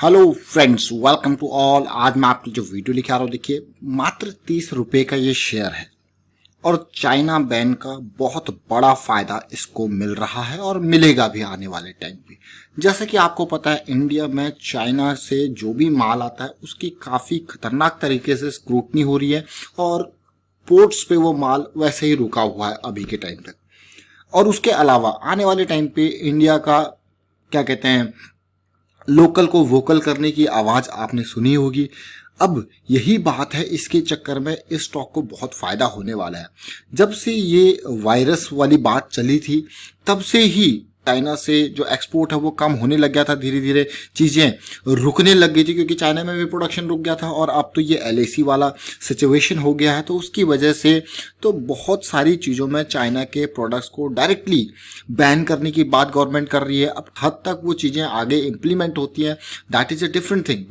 Hello friends, welcome to all. आज मैं आपको जो वीडियो लेके आ रहा हूँ, देखिए मात्र 30 रुपए का ये शेयर है और चाइना बैन का बहुत बड़ा फायदा इसको मिल रहा है और मिलेगा भी आने वाले टाइम पे। जैसा कि आपको पता है, इंडिया में चाइना से जो भी माल आता है उसकी काफी खतरनाक तरीके से स्क्रूटनी हो रही है और पोर्ट्स पे वो माल वैसे ही रुका हुआ है अभी के टाइम तक। और उसके अलावा आने वाले टाइम पे इंडिया का क्या कहते हैं, लोकल को वोकल करने की आवाज आपने सुनी होगी। अब यही बात है, इसके चक्कर में इस स्टॉक को बहुत फायदा होने वाला है। जब से ये वायरस वाली बात चली थी तब से ही चाइना से जो एक्सपोर्ट है वो कम होने लग गया था, धीरे धीरे चीजें रुकने लग गई थी क्योंकि चाइना में भी प्रोडक्शन रुक गया था। और अब तो ये एलएसी वाला सिचुएशन हो गया है, तो उसकी वजह से तो बहुत सारी चीज़ों में चाइना के प्रोडक्ट्स को डायरेक्टली बैन करने की बात गवर्नमेंट कर रही है। अब हद तक वो चीज़ें आगे इम्प्लीमेंट होती हैं, that is a different thing.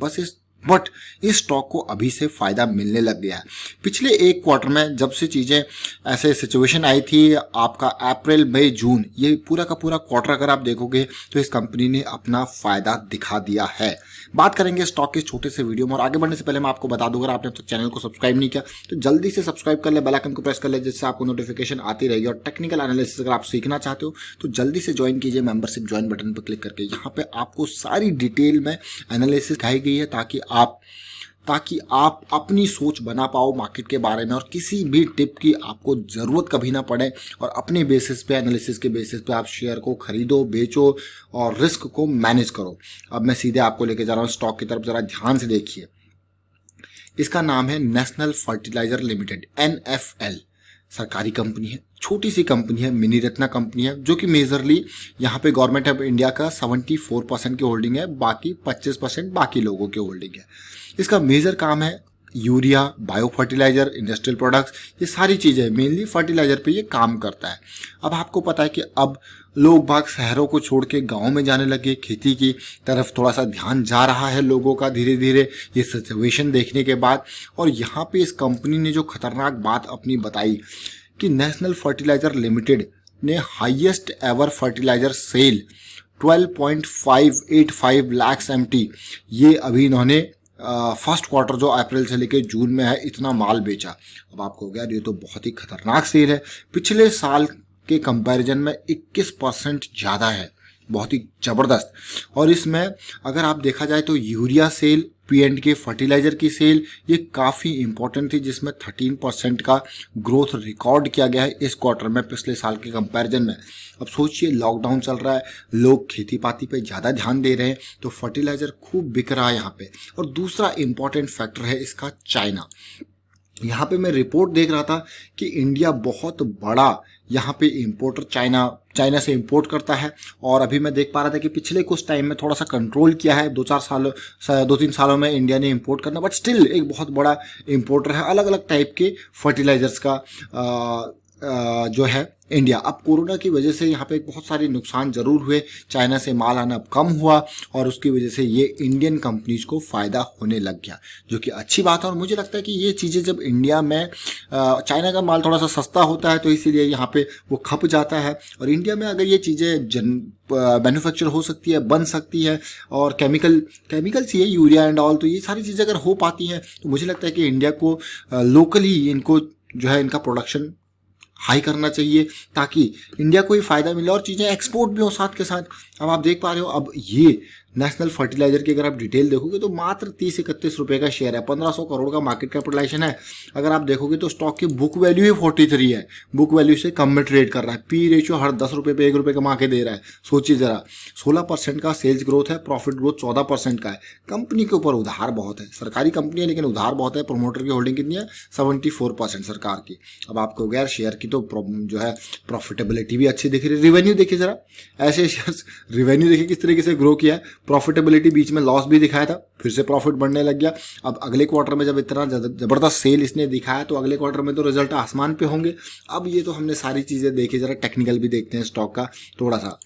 But इस स्टॉक को अभी से फायदा मिलने लग गया है। पिछले एक क्वार्टर में जब से चीज़ें ऐसे सिचुएशन आई थी, आपका अप्रैल मई जून, ये पूरा का पूरा क्वार्टर अगर आप देखोगे तो इस कंपनी ने अपना फायदा दिखा दिया है। बात करेंगे स्टॉक के छोटे से वीडियो में, और आगे बढ़ने से पहले मैं आपको बता दूं, अगर आपने अब तक चैनल को सब्सक्राइब नहीं किया तो जल्दी से सब्सक्राइब कर ले, बेल आइकन को प्रेस कर ले, जिससे आपको नोटिफिकेशन आती रहेगी। और टेक्निकल एनालिसिस अगर आप सीखना चाहते हो तो जल्दी से ज्वाइन कीजिए मेंबरशिप ज्वाइन बटन पर क्लिक करके। यहाँ पे आपको सारी डिटेल में एनालिसिस दिखाई गई है ताकि आप अपनी सोच बना पाओ मार्केट के बारे में और किसी भी टिप की आपको ज़रूरत कभी ना पड़े, और अपने बेसिस पे, एनालिसिस के बेसिस पे आप शेयर को खरीदो, बेचो और रिस्क को मैनेज करो। अब मैं सीधे आपको लेके जा रहा हूँ स्टॉक की तरफ, ज़रा ध्यान से देखिए। इसका नाम है नेशनल फर्टिलाइजर लिमिटेड, NFL। सरकारी कंपनी है, छोटी सी कंपनी है, मिनी रत्ना कंपनी है, जो कि मेजरली यहाँ पे गवर्नमेंट ऑफ इंडिया का 74% की होल्डिंग है, बाकी 25% बाकी लोगों की होल्डिंग है। इसका मेजर काम है urea, bio fertiliser, industrial products, ये सारी चीज़ें मेनली फर्टिलाइजर पे ये काम करता है। अब आपको पता है कि अब लोग बाग शहरों को छोड़ के गाँव में जाने लगे, खेती की तरफ थोड़ा सा ध्यान जा रहा है लोगों का धीरे धीरे ये सिचुएशन देखने के बाद। और यहाँ पे इस कंपनी ने जो खतरनाक बात अपनी बताई कि नेशनल फर्टिलाइजर लिमिटेड ने highest ever fertiliser sale 12.585 lakh MT, ये अभी इन्होंने फर्स्ट क्वार्टर जो अप्रैल से लेकर जून में है, इतना माल बेचा। अब आपको हो गया ये तो बहुत ही खतरनाक सेल है, पिछले साल के कंपैरिजन में 21% ज़्यादा है, बहुत ही ज़बरदस्त। और इसमें अगर आप देखा जाए तो यूरिया सेल, P&K फर्टिलाइजर की सेल, ये काफ़ी इंपॉर्टेंट थी, जिसमें 13% का ग्रोथ रिकॉर्ड किया गया है इस क्वार्टर में पिछले साल के कंपैरिजन में। अब सोचिए, लॉकडाउन चल रहा है, लोग खेती पाती पे ज़्यादा ध्यान दे रहे हैं, तो फर्टिलाइजर खूब बिक रहा है यहाँ पे। और दूसरा इंपॉर्टेंट फैक्टर है इसका चाइना। यहाँ पे मैं रिपोर्ट देख रहा था कि इंडिया बहुत बड़ा यहाँ पे इंपोर्टर चाइना से इंपोर्ट करता है। और अभी मैं देख पा रहा था कि पिछले कुछ टाइम में थोड़ा सा कंट्रोल किया है, 2-3 सालों में इंडिया ने इंपोर्ट करना, बट स्टिल एक बहुत बड़ा इंपोर्टर है अलग अलग टाइप के फर्टिलाइजर्स का जो है इंडिया। अब कोरोना की वजह से यहाँ पे बहुत सारे नुकसान जरूर हुए, चाइना से माल आना अब कम हुआ और उसकी वजह से ये इंडियन कंपनीज को फ़ायदा होने लग गया, जो कि अच्छी बात है। और मुझे लगता है कि ये चीज़ें जब इंडिया में चाइना का माल थोड़ा सा सस्ता होता है तो इसीलिए यहाँ पे वो खप जाता है, और इंडिया में अगर ये चीज़ें मैन्युफैक्चर हो सकती है, बन सकती है, और केमिकल्स ही है, यूरिया एंड ऑल, तो ये सारी चीज़ें अगर हो पाती हैं तो मुझे लगता है कि इंडिया को लोकली इनको जो है इनका प्रोडक्शन हाई करना चाहिए ताकि इंडिया को ही फायदा मिले और चीज़ें एक्सपोर्ट भी हो साथ के साथ। अब आप देख पा रहे हो, अब ये नेशनल फर्टिलाइजर की अगर आप डिटेल देखोगे तो मात्र 30-31 रुपये का शेयर है, 1500 करोड़ का मार्केट कैपिटलाइजेशन है। अगर आप देखोगे तो स्टॉक की बुक वैल्यू ही 43 है, बुक वैल्यू से कम में ट्रेड कर रहा है। पी रेशियो हर 10 रुपये पे 1 रुपये कमा के दे रहा है। सोचिए जरा, 16% का सेल्स ग्रोथ है, प्रॉफिट ग्रोथ 14% का है। कंपनी के ऊपर उधार बहुत है, सरकारी कंपनी है लेकिन उधार बहुत है। प्रोमोटर की होल्डिंग कितनी है? 74% सरकार की। अब आपको गैर शेयर की तो जो है प्रॉफिटेबिलिटी भी अच्छी दिख रही है। रिवेन्यू देखिए जरा, ऐसे शेयर्स रिवेन्यू देखिए किस तरीके से ग्रो किया है। प्रॉफिटेबिलिटी, बीच में लॉस भी दिखाया था, फिर से प्रॉफिट बढ़ने लग गया। अब अगले क्वार्टर में जब इतना जबरदस्त सेल इसने दिखाया तो अगले क्वार्टर में तो रिजल्ट आसमान पे होंगे। अब ये तो हमने सारी चीज़ें देखी, जरा टेक्निकल भी देखते हैं स्टॉक का थोड़ा सा।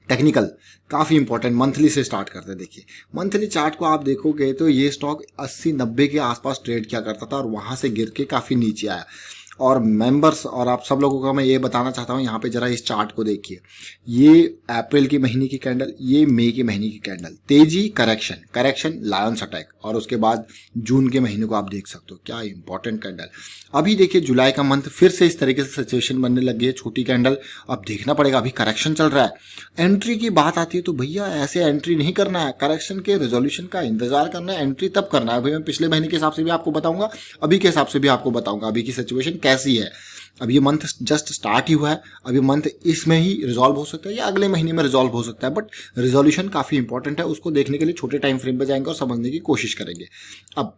टेक्निकल काफ़ी इंपॉर्टेंट, मंथली से स्टार्ट करते हैं। देखिए मंथली चार्ट को आप देखोगे तो ये स्टॉक 80-90 के आसपास ट्रेड किया करता था और वहाँ से गिर के काफ़ी नीचे आया। और मेंबर्स और आप सब लोगों को मैं ये बताना चाहता हूँ, यहाँ पे जरा इस चार्ट को देखिए, ये अप्रैल की महीने की कैंडल, ये मई के महीने की कैंडल, तेजी करेक्शन, करेक्शन लायंस अटैक, और उसके बाद जून के महीने को आप देख सकते हो, क्या इंपॉर्टेंट कैंडल। अभी देखिए जुलाई का मंथ फिर से इस तरीके से सिचुएशन बनने लगी है, छोटी कैंडल, अब देखना पड़ेगा, अभी करेक्शन चल रहा है। एंट्री की बात आती है तो भैया ऐसे एंट्री नहीं करना है, करेक्शन के रेजोल्यूशन का इंतजार करना है, एंट्री तब करना है। अभी मैं पिछले महीने के हिसाब से भी आपको बताऊंगा, अभी के हिसाब से भी आपको बताऊंगा अभी की सिचुएशन कैसी है। अब ये मंथ जस्ट स्टार्ट ही हुआ है, अभी मंथ इसमें ही रिजॉल्व हो सकता है या अगले महीने में रिजॉल्व हो सकता है, बट रिजोल्यूशन काफी इंपॉर्टेंट है, उसको देखने के लिए छोटे टाइम फ्रेम पे जाएंगे और समझने की कोशिश करेंगे। अब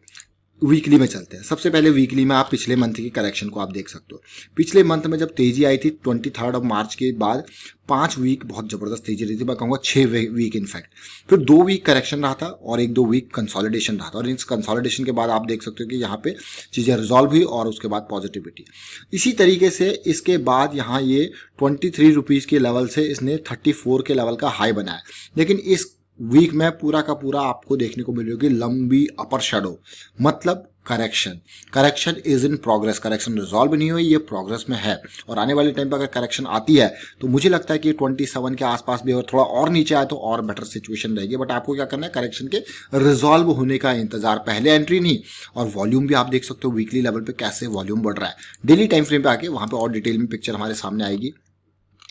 वीकली में चलते हैं। सबसे पहले वीकली में आप पिछले मंथ की करेक्शन को आप देख सकते हो। पिछले मंथ में जब तेजी आई थी 23 मार्च के बाद 5 वीक बहुत जबरदस्त तेजी रही थी, मैं कहूँगा 6 वीक इनफैक्ट, फिर 2 वीक करेक्शन रहा था और 1-2 वीक कंसोलिडेशन रहा था, और इस कंसोलिडेशन के बाद आप देख सकते हो कि यहाँ पे चीज़ें रिजॉल्व हुई और उसके बाद पॉजिटिविटी। इसी तरीके से इसके बाद यहाँ ये 23 रुपीज़ के लेवल से इसने 34 के लेवल का हाई बनाया, लेकिन इस वीक में पूरा का पूरा आपको देखने को मिल रही होगी लंबी अपर शेडो, मतलब correction, correction is in progress, correction resolve नहीं हुई, ये प्रोग्रेस में है, और आने वाले टाइम पर अगर करेक्शन आती है तो मुझे लगता है कि 27 के आसपास भी और थोड़ा और नीचे आए तो और बेटर सिचुएशन रहेगी। बट आपको क्या करना है, करेक्शन के रिजॉल्व होने का इंतजार, पहले एंट्री नहीं। और वॉल्यूम भी आप देख सकते हो वीकली लेवल पे कैसे वॉल्यूम बढ़ रहा है, डेली टाइम फ्रेम पे आके वहां पे और डिटेल में पिक्चर हमारे सामने आएगी।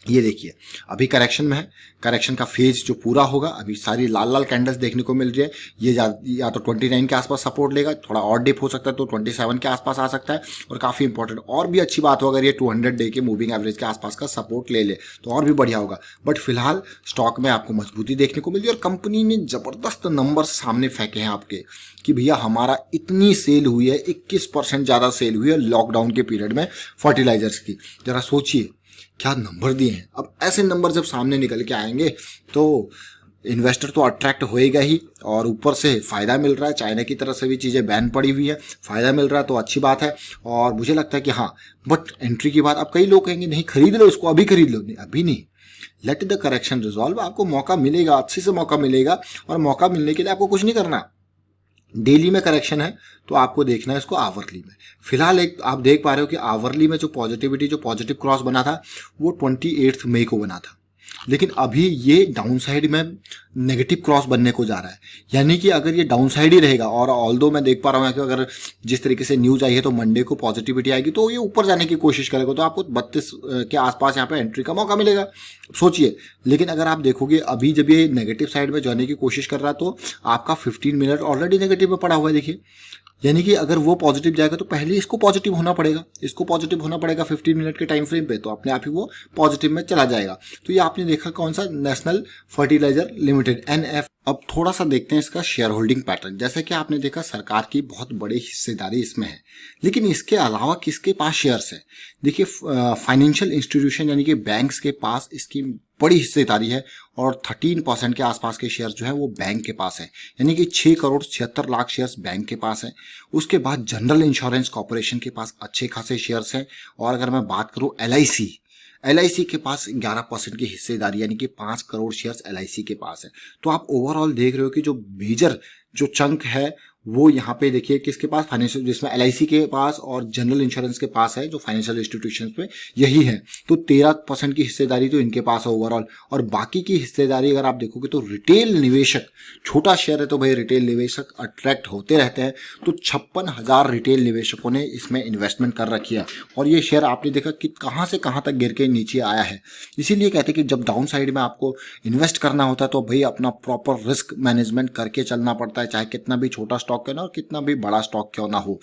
ये देखिए अभी करेक्शन में है, करेक्शन का फेज जो पूरा होगा, अभी सारी लाल लाल कैंडल्स देखने को मिल रही है, ये या तो 29 के आसपास सपोर्ट लेगा, थोड़ा और डिप हो सकता है तो 27 के आसपास आ सकता है, और काफ़ी इंपॉर्टेंट और भी अच्छी बात हो अगर ये 200 डे के मूविंग एवरेज के आसपास का सपोर्ट ले ले तो और भी बढ़िया होगा। बट फिलहाल स्टॉक में आपको मजबूती देखने को मिल रही है, और कंपनी ने जबरदस्त नंबर सामने फेंके हैं आपके कि भैया हमारा इतनी सेल हुई है, 21% ज़्यादा सेल हुई है लॉकडाउन के पीरियड में फर्टिलाइजर्स की। जरा सोचिए क्या नंबर दिए हैं। अब ऐसे नंबर जब सामने निकल के आएंगे तो इन्वेस्टर तो अट्रैक्ट होएगा ही, और ऊपर से फ़ायदा मिल रहा है, चाइना की तरफ से भी चीज़ें बैन पड़ी हुई है, फ़ायदा मिल रहा है तो अच्छी बात है। और मुझे लगता है कि हाँ, बट एंट्री की बात, अब कई लोग कहेंगे नहीं खरीद लो इसको, अभी खरीद लो, नहीं अभी नहीं, लेट द करेक्शन रिजॉल्व, आपको मौका मिलेगा, अच्छे से मौका मिलेगा, और मौका मिलने के लिए आपको कुछ नहीं करना। डेली में करेक्शन है तो आपको देखना है इसको आवरली में। फिलहाल एक आप देख पा रहे हो कि आवरली में जो पॉजिटिव क्रॉस बना था वो 28 मई को बना था, लेकिन अभी ये डाउन साइड में नेगेटिव क्रॉस बनने को जा रहा है, यानी कि अगर ये डाउन साइड ही रहेगा, और ऑल्दो मैं देख पा रहा हूँ कि अगर जिस तरीके से न्यूज़ आई है तो मंडे को पॉजिटिविटी आएगी तो ये ऊपर जाने की कोशिश करेगा, तो आपको 32 के आसपास यहाँ पे एंट्री का मौका मिलेगा, सोचिए। लेकिन अगर आप देखोगे अभी जब ये नेगेटिव साइड में जाने की कोशिश कर रहा है तो आपका 15 मिनट ऑलरेडी नेगेटिव में पड़ा हुआ है, देखिए, यानी कि अगर वो पॉजिटिव जाएगा तो पहले इसको पॉजिटिव होना पड़ेगा, 15 मिनट के टाइम फ्रेम पे, तो अपने आप ही वो पॉजिटिव में चला जाएगा। तो ये आपने देखा कौन सा, नेशनल फर्टिलाइजर लिमिटेड NF। अब थोड़ा सा देखते हैं इसका शेयर होल्डिंग पैटर्न। जैसे कि आपने देखा सरकार की बहुत बड़ी हिस्सेदारी इसमें है, लेकिन इसके अलावा किसके पास शेयर्स है, देखिए फाइनेंशियल इंस्टीट्यूशन यानी कि बैंक्स के पास इसकी बड़ी हिस्सेदारी है, और 13% के आसपास के शेयर्स जो है वो बैंक के पास है, यानी कि 6,76,00,000 शेयर्स बैंक के पास है। उसके बाद जनरल इंश्योरेंस कॉर्पोरेशन के पास अच्छे खासे शेयर्स हैं, और अगर मैं बात करूं LIC के पास 11% की हिस्सेदारी, यानी कि 5 करोड़ शेयर्स LIC के पास है। तो आप ओवरऑल देख रहे हो कि जो मेजर जो चंक है वो यहाँ पे देखिए किसके पास, फाइनेंशियल, जिसमें LIC के पास और जनरल इंश्योरेंस के पास है, जो फाइनेंशियल इंस्टीट्यूशंस में यही है। तो 13% की हिस्सेदारी तो इनके पास है ओवरऑल, और बाकी की हिस्सेदारी अगर आप देखोगे तो रिटेल निवेशक, छोटा शेयर है तो भाई रिटेल निवेशक अट्रैक्ट होते रहते हैं, तो 56,000 रिटेल निवेशकों ने इसमें इन्वेस्टमेंट कर रखी है, और ये शेयर आपने देखा कि कहाँ से कहाँ तक गिर के नीचे आया है। इसीलिए कहते हैं कि जब डाउन साइड में आपको इन्वेस्ट करना होता है तो भाई अपना प्रॉपर रिस्क मैनेजमेंट करके चलना पड़ता है, चाहे कितना भी छोटा स्टॉक क्यों ना और कितना भी बड़ा स्टॉक क्यों ना हो।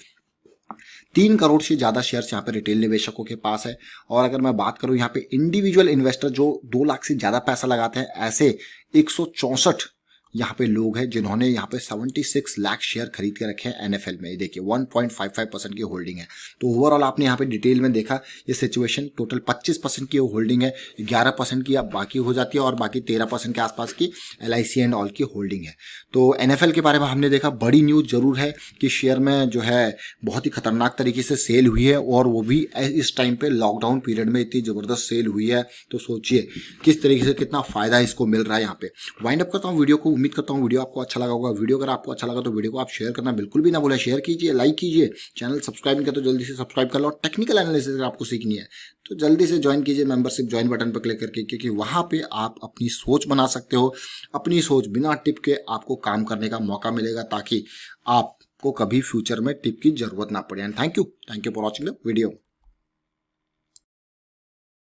3 करोड़ से ज्यादा शेयर्स यहाँ पे रिटेल निवेशकों के पास है। और अगर मैं बात करूं यहाँ पे इंडिविजुअल इन्वेस्टर जो 2 लाख से ज्यादा पैसा लगाते हैं, ऐसे 164 यहाँ पे लोग हैं जिन्होंने यहाँ पे 76 लाख शेयर खरीद के रखे हैं NFL में। ये देखिए 1.55% की होल्डिंग है। तो ओवरऑल आपने यहाँ पे डिटेल में देखा ये सिचुएशन, टोटल 25% की होल्डिंग है, 11% की अब बाकी हो जाती है, और बाकी 13% के आसपास की LIC एंड ऑल की होल्डिंग है। तो NFL के बारे में हमने देखा, बड़ी न्यूज़ जरूर है कि शेयर में जो है बहुत ही खतरनाक तरीके से सेल हुई है, और वो भी इस टाइम पे लॉकडाउन पीरियड में इतनी जबरदस्त सेल हुई है। तो सोचिए किस तरीके से कितना फायदा इसको मिल रहा है। यहाँ पे वाइंड अप करता हूँ वीडियो को। उम्मीद करता हूँ वीडियो आपको अच्छा लगा होगा। वीडियो अगर आपको अच्छा लगा तो वीडियो को आप शेयर करना बिल्कुल भी ना भूलें। शेयर कीजिए, लाइक कीजिए, चैनल सब्सक्राइब नहीं किया तो जल्दी से सब्सक्राइब कर लो। और टेक्निकल एनालिसिस अगर आपको सीखनी है तो जल्दी से ज्वाइन कीजिए मेंबरशिप ज्वाइन बटन पर क्लिक करके, क्योंकि वहाँ पे आप अपनी सोच बना सकते हो। अपनी सोच बिना टिप के आपको काम करने का मौका मिलेगा, ताकि आपको कभी फ्यूचर में टिप की जरूरत ना पड़े। And thank you for watching the video.